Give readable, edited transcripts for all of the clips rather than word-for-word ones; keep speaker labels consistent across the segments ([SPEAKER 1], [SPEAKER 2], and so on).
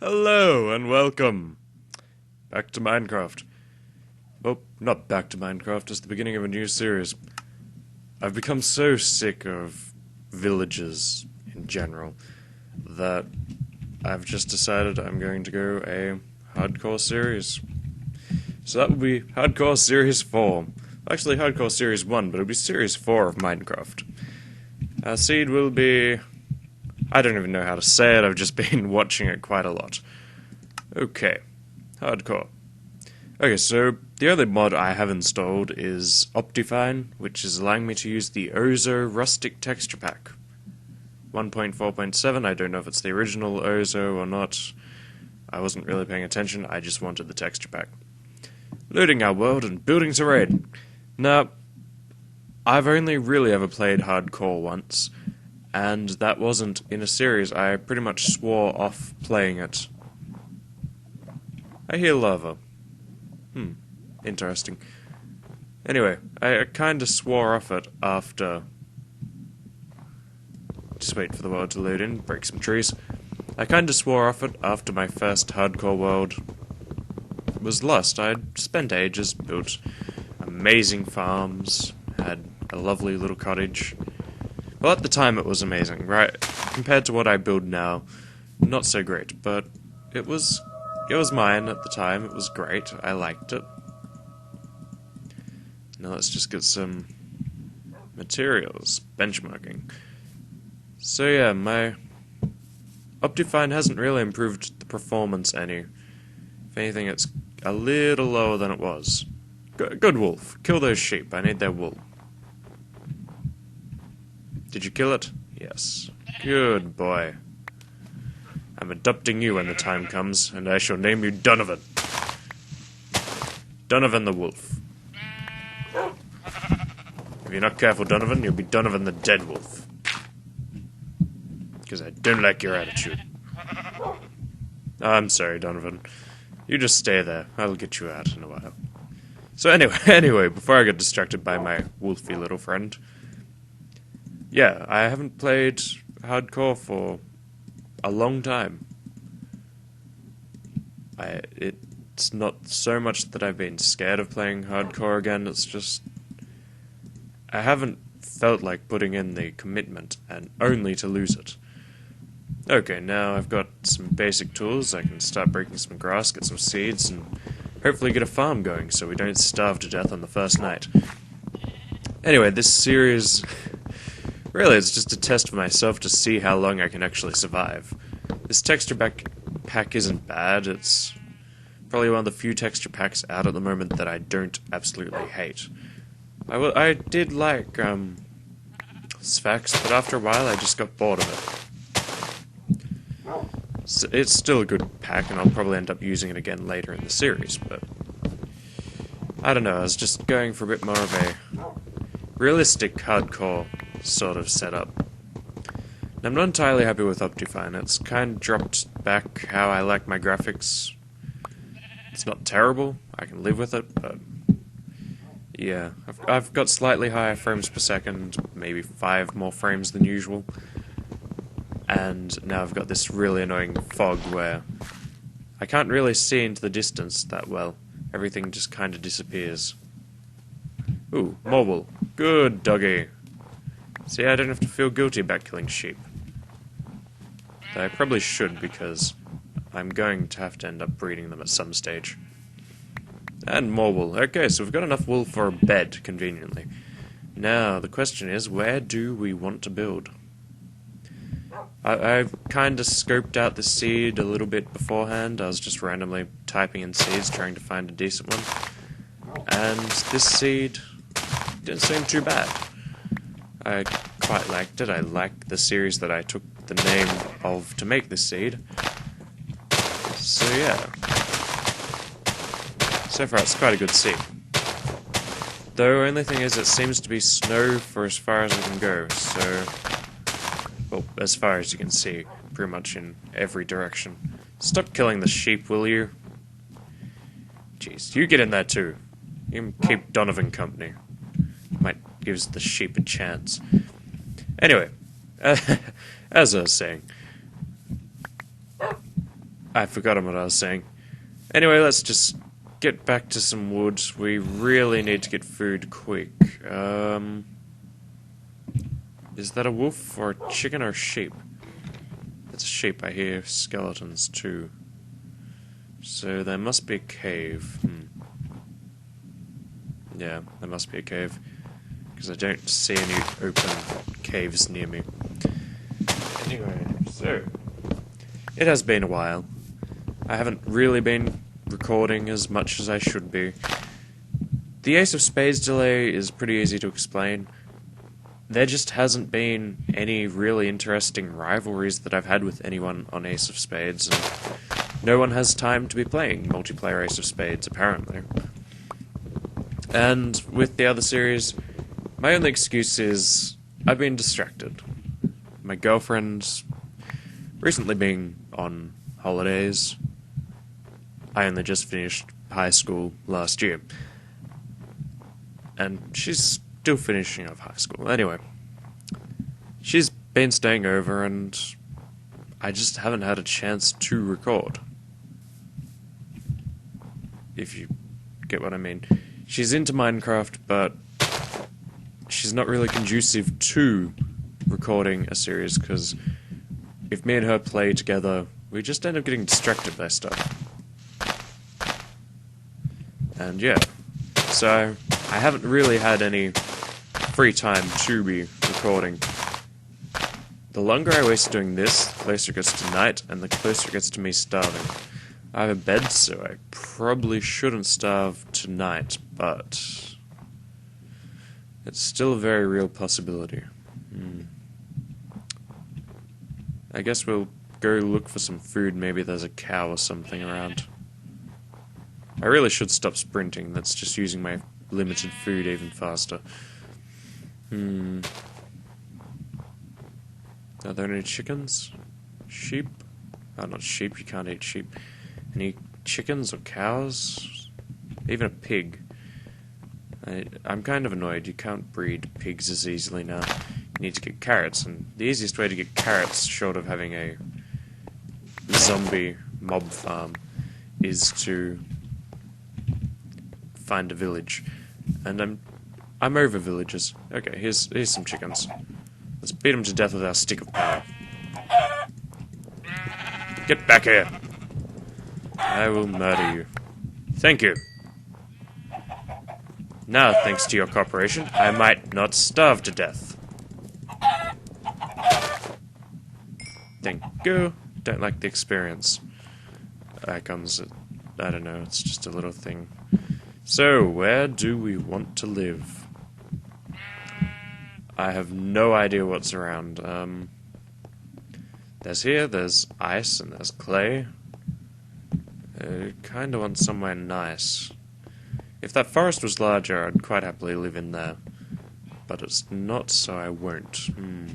[SPEAKER 1] Hello and welcome back to Minecraft. Well, not back to Minecraft, it's the beginning of a new series. I've become so sick of villages in general that I've just decided I'm going to go a hardcore series. So that will be Hardcore Series 4. Actually, Hardcore Series 1, but it'll be Series 4 of Minecraft. Our seed will be... I don't even know how to say it, I've just been watching it quite a lot. Okay, hardcore. Okay, so the only mod I have installed is Optifine, which is allowing me to use the Ozo Rustic Texture Pack. 1.4.7, I don't know if it's the original Ozo or not. I wasn't really paying attention, I just wanted the texture pack. Looting our world and building terrain. Now, I've only really ever played hardcore once, and that wasn't in a series. I pretty much swore off playing it. I hear lava. Interesting. Anyway, I kinda swore off it after... Just wait for the world to load in, break some trees. I kinda swore off it after my first hardcore world was lost. I'd spent ages, built amazing farms, had a lovely little cottage. Well, at the time it was amazing, right? Compared to what I build now, not so great, but it was mine at the time. It was great. I liked it. Now let's just get some materials, benchmarking. So yeah, my Optifine hasn't really improved the performance any. If anything, it's a little lower than it was. Good wolf. Kill those sheep. I need their wool. Did you kill it? Yes. Good boy. I'm adopting you when the time comes, and I shall name you Donovan. Donovan the wolf. If you're not careful, Donovan, you'll be Donovan the dead wolf. Because I don't like your attitude. I'm sorry, Donovan. You just stay there. I'll get you out in a while. So anyway, before I get distracted by my wolfy little friend... Yeah, I haven't played hardcore for a long time. It's not so much that I've been scared of playing hardcore again, it's just... I haven't felt like putting in the commitment, and only to lose it. Okay, now I've got some basic tools, I can start breaking some grass, get some seeds, and hopefully get a farm going so we don't starve to death on the first night. Anyway, this series... Really, it's just a test for myself to see how long I can actually survive. This texture pack isn't bad, it's probably one of the few texture packs out at the moment that I don't absolutely hate. I did like, Sphex, but after a while I just got bored of it. So it's still a good pack, and I'll probably end up using it again later in the series, but... I don't know, I was just going for a bit more of a realistic hardcore sort of setup. And I'm not entirely happy with Optifine. It's kind of dropped back how I like my graphics. It's not terrible. I can live with it, but yeah, I've got slightly higher frames per second, maybe 5 more frames than usual. And now I've got this really annoying fog where I can't really see into the distance that well. Everything just kind of disappears. Ooh, more wool. Good doggy. See, I don't have to feel guilty about killing sheep. Though I probably should, because I'm going to have to end up breeding them at some stage. And more wool. Okay, so we've got enough wool for a bed, conveniently. Now, the question is, where do we want to build? I've kind of scoped out the seed a little bit beforehand. I was just randomly typing in seeds, trying to find a decent one. And this seed didn't seem too bad. I quite liked it. I liked the series that I took the name of to make this seed. So yeah. So far it's quite a good seed. Though, only thing is it seems to be snow for as far as I can go, so... Well, as far as you can see, pretty much in every direction. Stop killing the sheep, will you? Jeez, you get in there too. You can keep Donovan company. Might gives the sheep a chance. Anyway, as I was saying, I've forgotten what I was saying. Anyway, let's just get back to some wood. We really need to get food quick. Is that a wolf or a chicken or a sheep? It's a sheep. I hear skeletons too. So there must be a cave. Yeah, there must be a cave. Because I don't see any open caves near me. Anyway, so it has been a while. I haven't really been recording as much as I should be. The Ace of Spades delay is pretty easy to explain. There just hasn't been any really interesting rivalries that I've had with anyone on Ace of Spades, and no one has time to be playing multiplayer Ace of Spades, apparently. And with the other series, my only excuse is I've been distracted. My girlfriend's recently been on holidays. I only just finished high school last year. And she's still finishing off high school. Anyway, she's been staying over and I just haven't had a chance to record. If you get what I mean. She's into Minecraft, but she's not really conducive to recording a series, because if me and her play together, we just end up getting distracted by stuff. And yeah, so I haven't really had any free time to be recording. The longer I waste doing this, the closer it gets to night, and the closer it gets to me starving. I have a bed, so I probably shouldn't starve tonight, but it's still a very real possibility. I guess we'll go look for some food. Maybe there's a cow or something around. I really should stop sprinting. That's just using my limited food even faster. Are there any chickens? Sheep? Oh, not sheep. You can't eat sheep. Any chickens or cows? Even a pig. I'm kind of annoyed. You can't breed pigs as easily now. You need to get carrots, and the easiest way to get carrots, short of having a zombie mob farm, is to find a village. And I'm over villages. Okay, here's some chickens. Let's beat them to death with our stick of power. Get back here! I will murder you. Thank you. Now, thanks to your cooperation, I might not starve to death. Thank you. Don't like the experience. Icons, I don't know, it's just a little thing. So, where do we want to live? I have no idea what's around. There's ice and there's clay. I kinda want somewhere nice. If that forest was larger, I'd quite happily live in there. But it's not, so I won't. You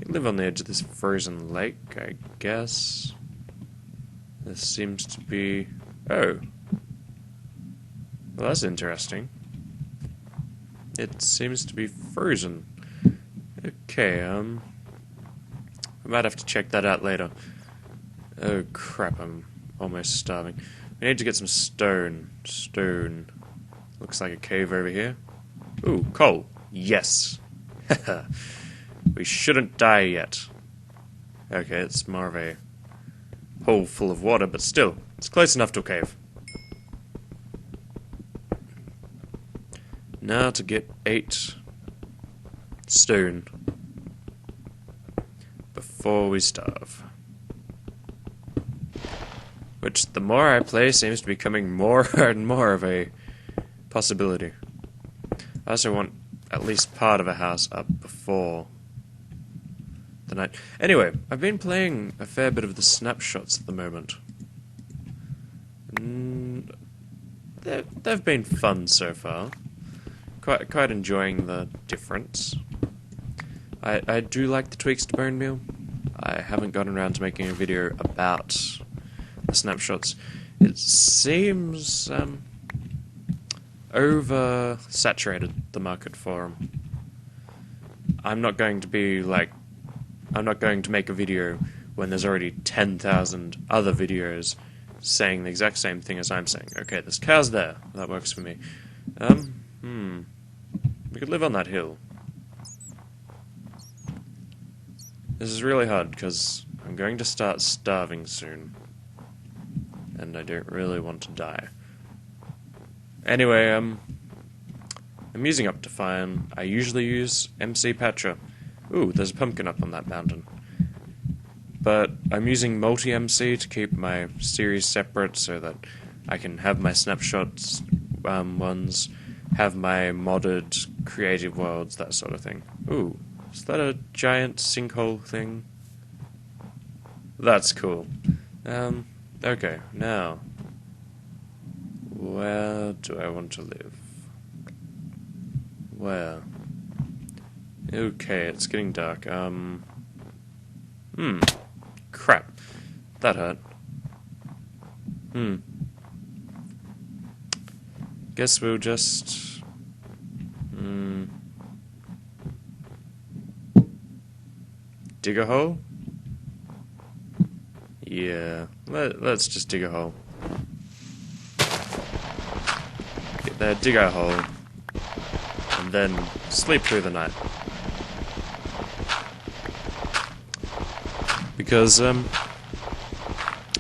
[SPEAKER 1] live on the edge of this frozen lake, I guess. This seems to be... Oh. Well, that's interesting. It seems to be frozen. Okay, I might have to check that out later. Oh crap, I'm almost starving. We need to get some stone. Stone. Looks like a cave over here. Ooh, coal. Yes. We shouldn't die yet. Okay, it's more of a hole full of water, but still, it's close enough to a cave. Now to get 8 stone before we starve. Which, the more I play, seems to be becoming more and more of a possibility. I also want at least part of a house up before the night. Anyway, I've been playing a fair bit of the snapshots at the moment. They've been fun so far. Quite enjoying the difference. I do like the tweaks to bone meal. I haven't gotten around to making a video about the snapshots. It seems oversaturated, the market for them. I'm not going to make a video when there's already 10,000 other videos saying the exact same thing as I'm saying. Okay, there's cows there. That works for me. We could live on that hill. This is really hard, because I'm going to start starving soon. And I don't really want to die. Anyway, I'm using Optifine. I usually use MC Patra. Ooh, there's a pumpkin up on that mountain. But I'm using multi-MC to keep my series separate so that I can have my snapshots ones, have my modded creative worlds, that sort of thing. Ooh, is that a giant sinkhole thing? That's cool. Okay, now, where do I want to live? Where? Okay, it's getting dark. Crap. That hurt. Guess we'll just... dig a hole? Yeah, let's just dig a hole. Get there, dig our hole, and then sleep through the night. Because, I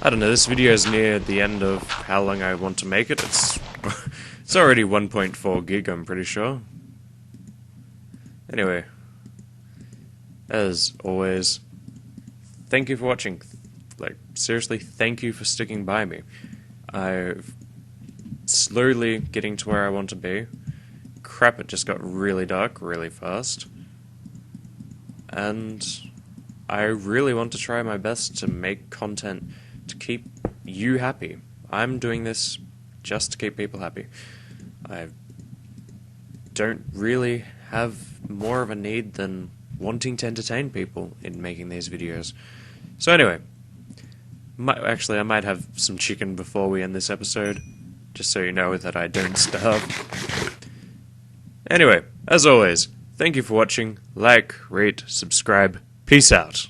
[SPEAKER 1] don't know, this video is near the end of how long I want to make it. It's it's already 1.4 gig, I'm pretty sure. Anyway, as always, thank you for watching. Like, seriously, thank you for sticking by me. I'm slowly getting to where I want to be. Crap, it just got really dark really fast. And I really want to try my best to make content to keep you happy. I'm doing this just to keep people happy. I don't really have more of a need than wanting to entertain people in making these videos. So anyway, actually I might have some chicken before we end this episode, just so you know that I don't starve. Anyway, as always, thank you for watching. Like, rate, subscribe. Peace out.